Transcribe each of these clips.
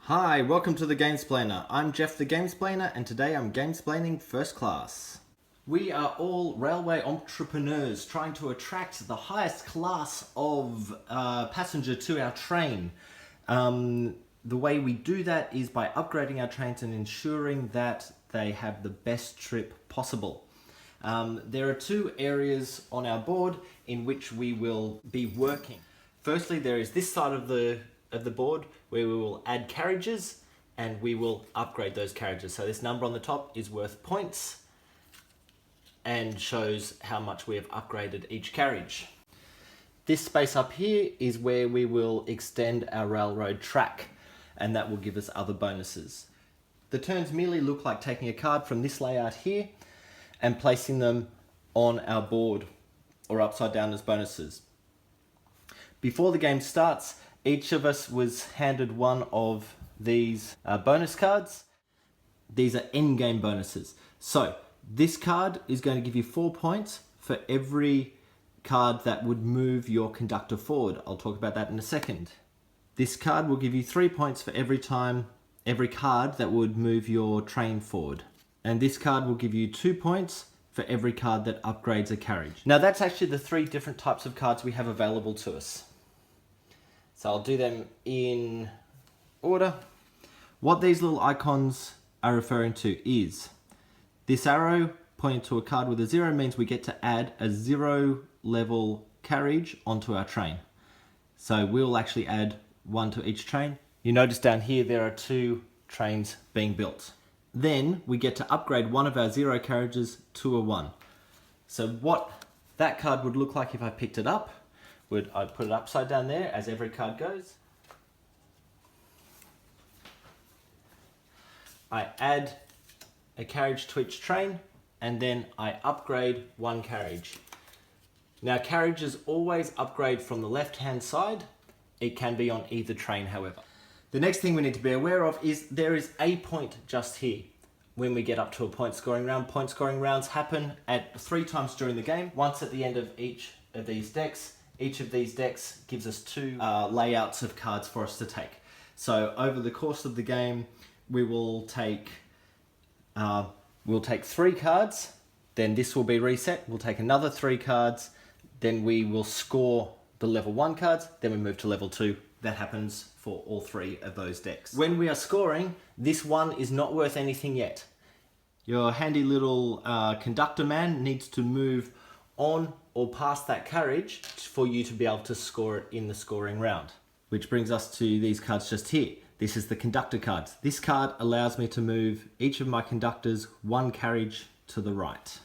Hi, welcome to the Gamesplainer. I'm Jeff the Gamesplainer and today I'm Gamesplaining First Class. We are all railway entrepreneurs trying to attract the highest class of passenger to our train. The way we do that is by upgrading our trains and ensuring that they have the best trip possible. There are two areas on our board in which we will be working. Firstly, there is this side of the board where we will add carriages and we will upgrade those carriages. So this number on the top is worth points and shows how much we have upgraded each carriage. This space up here is where we will extend our railroad track, and that will give us other bonuses. The turns merely look like taking a card from this layout here and placing them on our board or upside down as bonuses. Before the game starts, each of us was handed one of these bonus cards. These are end-game bonuses. So this card is going to give you 4 points for every card that would move your conductor forward. I'll talk about that in a second. This card will give you 3 points for every card that would move your train forward. And this card will give you 2 points for every card that upgrades a carriage. Now that's actually the 3 different types of cards we have available to us. So I'll do them in order. What these little icons are referring to is this arrow pointing to a card with a 0 means we get to add a 0 level carriage onto our train. So we'll actually add 1 to each train. You notice down here there are 2 trains being built. Then we get to upgrade one of our 0 carriages to a 1. So what that card would look like if I picked it up, I'd put it upside down there as every card goes. I add a carriage to each train and then I upgrade 1 carriage. Now carriages always upgrade from the left hand side. It can be on either train, however. The next thing we need to be aware of is there is a point just here. When we get up to a point scoring round rounds happen at 3 times during the game, once at the end of each of these decks. Each of these decks gives us 2 layouts of cards for us to take. So over the course of the game, we will take 3 cards, then this will be reset. We'll take another 3 cards, then we will score the level 1 cards, then we move to level 2. That happens for all 3 of those decks. When we are scoring, this 1 is not worth anything yet. Your handy little conductor man needs to move on or past that carriage for you to be able to score it in the scoring round. Which brings us to these cards just here. This is the conductor cards. This card allows me to move each of my conductors 1 carriage to the right.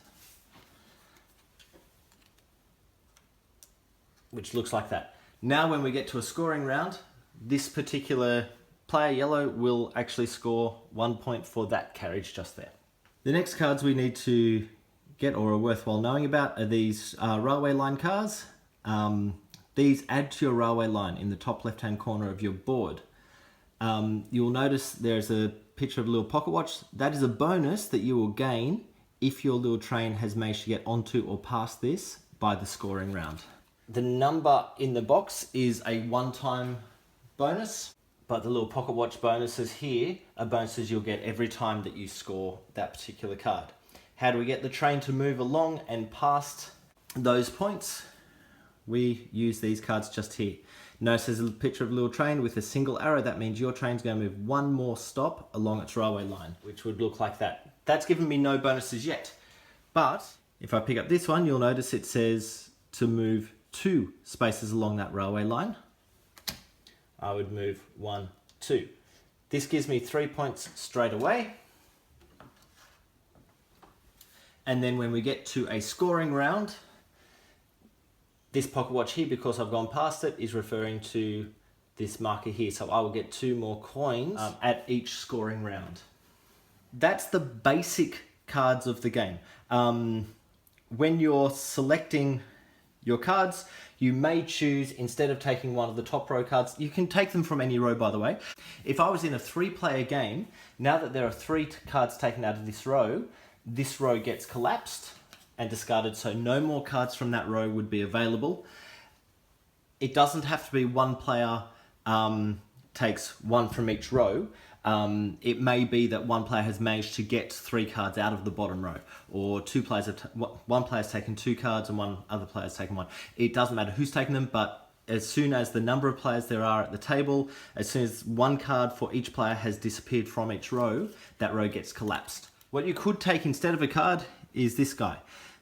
Which looks like that. Now when we get to a scoring round, this particular player, yellow, will actually score 1 point for that carriage just there. The next cards we need to get or are worthwhile knowing about are these railway line cars. These add to your railway line in the top left hand corner of your board. You'll notice there's a picture of a little pocket watch. That is a bonus that you will gain if your little train has managed to get onto or past this by the scoring round. The number in the box is a one-time bonus, but the little pocket watch bonuses here are bonuses you'll get every time that you score that particular card. How do we get the train to move along and past those points? We use these cards just here. Notice there's a picture of a little train with a single arrow. That means your train's going to move 1 more stop along its railway line, which would look like that. That's given me no bonuses yet. But if I pick up this one, you'll notice it says to move 2 spaces along that railway line. I would move 1, 2. This gives me 3 points straight away. And then when we get to a scoring round, this pocket watch here, because I've gone past it, is referring to this marker here. So I will get 2 more coins at each scoring round. That's the basic cards of the game. When you're selecting your cards, you may choose, instead of taking one of the top row cards, you can take them from any row, by the way. If I was in a 3-player game, now that there are 3 cards taken out of this row gets collapsed and discarded, so no more cards from that row would be available. It doesn't have to be 1 player takes one from each row, it may be that one player has managed to get 3 cards out of the bottom row, or one player's taken 2 cards and one other player's taken 1. It doesn't matter who's taken them, but as soon as the number of players there are at the table, as soon as 1 card for each player has disappeared from each row, that row gets collapsed. What you could take instead of a card is this guy.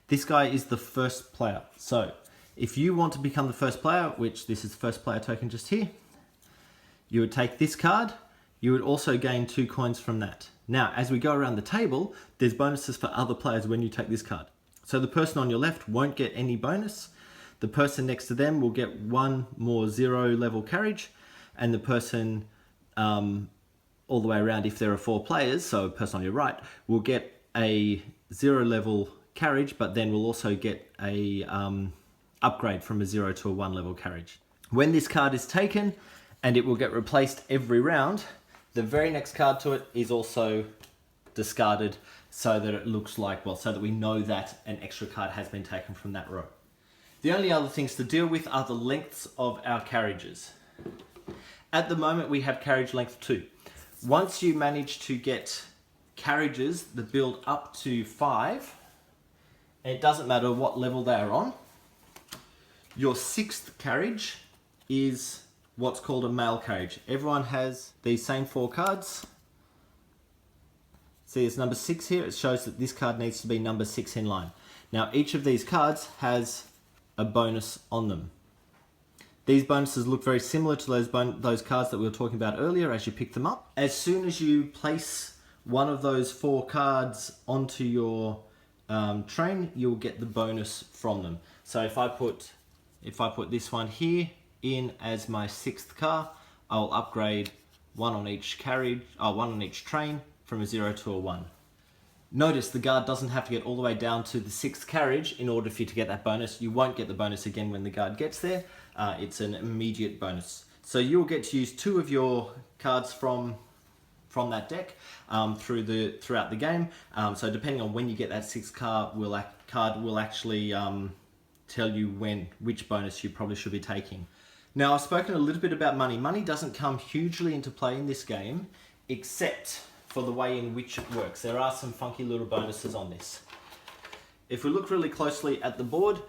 This guy is the first player. So if you want to become the first player, which this is the first player token just here, you would take this card. You would also gain 2 coins from that. Now, as we go around the table, there's bonuses for other players when you take this card. So the person on your left won't get any bonus. The person next to them will get 1 more 0 level carriage, and the person all the way around, if there are 4 players, so a person on your right, will get a 0 level carriage, but then will also get a upgrade from a 0 to a 1 level carriage. When this card is taken, and it will get replaced every round, the very next card to it is also discarded so that it looks like, well, so that we know that an extra card has been taken from that row. The only other things to deal with are the lengths of our carriages. At the moment, we have carriage length 2. Once you manage to get carriages that build up to 5, and it doesn't matter what level they are on, your 6th carriage is what's called a male carriage. Everyone has these same 4 cards. See, it's number 6 here. It shows that this card needs to be number 6 in line. Now, each of these cards has a bonus on them. These bonuses look very similar to those cards that we were talking about earlier as you pick them up. As soon as you place one of those 4 cards onto your train, you'll get the bonus from them. So if I put this one here in as my 6th car, I'll upgrade 1 on each carriage, 1 on each train from a 0 to a 1. Notice the guard doesn't have to get all the way down to the 6th carriage in order for you to get that bonus. You won't get the bonus again when the guard gets there. It's an immediate bonus. So you'll get to use 2 of your cards from that deck throughout the game. So depending on when you get that 6th card will actually tell you which bonus you probably should be taking. Now, I've spoken a little bit about money. Money doesn't come hugely into play in this game, except for the way in which it works. There are some funky little bonuses on this. If we look really closely at the board,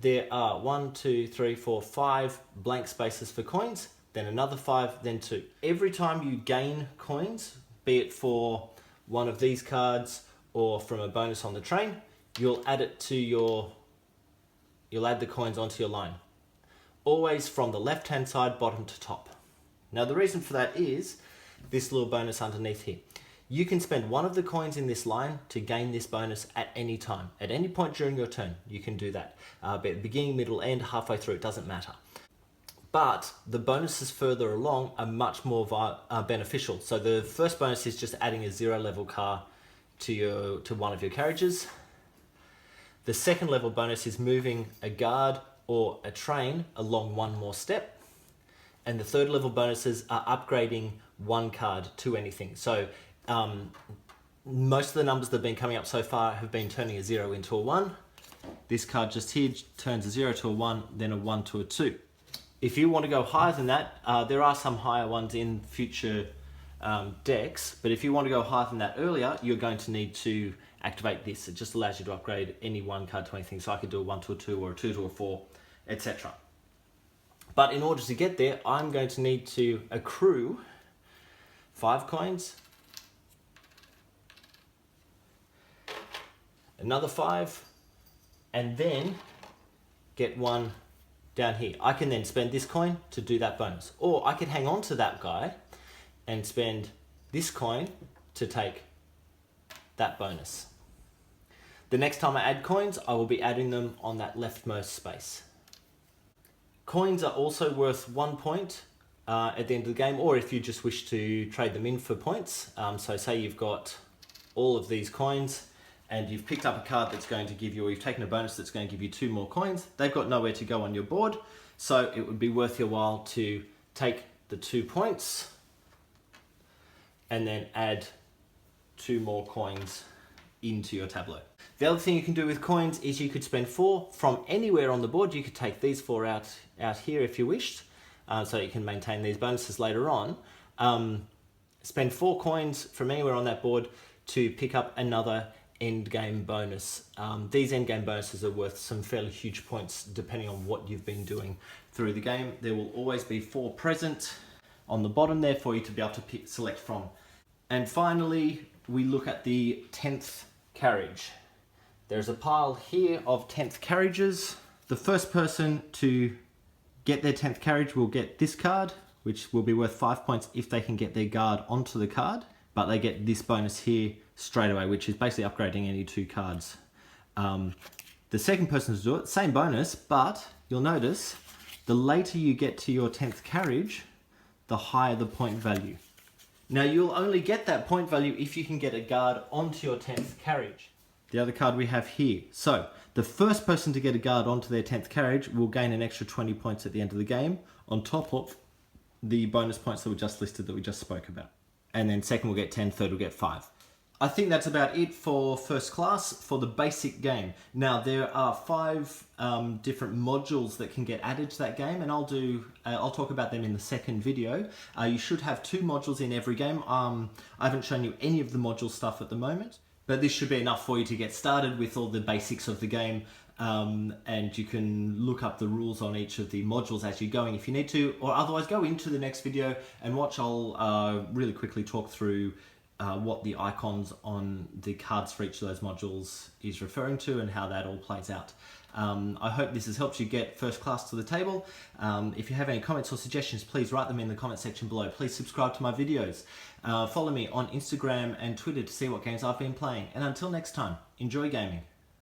there are 1, 2, 3, 4, 5 blank spaces for coins, then another 5, then 2. Every time you gain coins, be it for one of these cards or from a bonus on the train, you'll add the coins onto your line. Always from the left-hand side, bottom to top. Now, the reason for that is this little bonus underneath here. You can spend 1 of the coins in this line to gain this bonus at any time. At any point during your turn, you can do that. Be at the beginning, middle, end, halfway through, it doesn't matter. But the bonuses further along are much more beneficial. So the first bonus is just adding a 0 level car to one of your carriages. The second level bonus is moving a guard or a train along 1 more step. And the third level bonuses are upgrading 1 card to anything. So most of the numbers that have been coming up so far have been turning a 0 into a 1. This card just here turns a 0 to a 1, then a 1 to a 2. If you want to go higher than that, there are some higher ones in future decks, but if you want to go higher than that earlier, you're going to need to activate this. It just allows you to upgrade any 1 card to anything. So I could do a 1 to a 2 or a 2 to a 4, etc. But in order to get there, I'm going to need to accrue 5 coins, another 5, and then get 1 down here. I can then spend this coin to do that bonus. Or I could hang on to that guy and spend this coin to take that bonus. The next time I add coins, I will be adding them on that leftmost space. Coins are also worth 1 point at the end of the game, or if you just wish to trade them in for points. So say you've got all of these coins and you've picked up a card that's going to give you, or you've taken a bonus that's going to give you 2 more coins. They've got nowhere to go on your board, so it would be worth your while to take the 2 points and then add 2 more coins into your tableau. The other thing you can do with coins is you could spend 4 from anywhere on the board. You could take these 4 out here if you wished. so you can maintain these bonuses later on. Spend 4 coins from anywhere on that board to pick up another end game bonus. These end game bonuses are worth some fairly huge points depending on what you've been doing through the game. There will always be 4 present on the bottom there for you to be able to select from. And finally, we look at the 10th carriage. There's a pile here of 10th carriages. The first person to get their 10th carriage will get this card, which will be worth 5 points if they can get their guard onto the card, but they get this bonus here straight away, which is basically upgrading any 2 cards. The second person to do it, same bonus, but you'll notice the later you get to your 10th carriage, the higher the point value. Now you'll only get that point value if you can get a guard onto your 10th carriage. The other card we have here. So the first person to get a guard onto their 10th carriage will gain an extra 20 points at the end of the game on top of the bonus points that were just listed that we just spoke about. And then second will get 10, third will get 5. I think that's about it for first class for the basic game. Now there are 5 different modules that can get added to that game, and I'll talk about them in the second video. You should have 2 modules in every game. I haven't shown you any of the module stuff at the moment, but this should be enough for you to get started with all the basics of the game. And you can look up the rules on each of the modules as you're going if you need to, or otherwise go into the next video and watch. I'll really quickly talk through what the icons on the cards for each of those modules is referring to and how that all plays out. I hope this has helped you get first class to the table. If you have any comments or suggestions, please write them in the comment section below. Please subscribe to my videos. Follow me on Instagram and Twitter to see what games I've been playing. And until next time, enjoy gaming.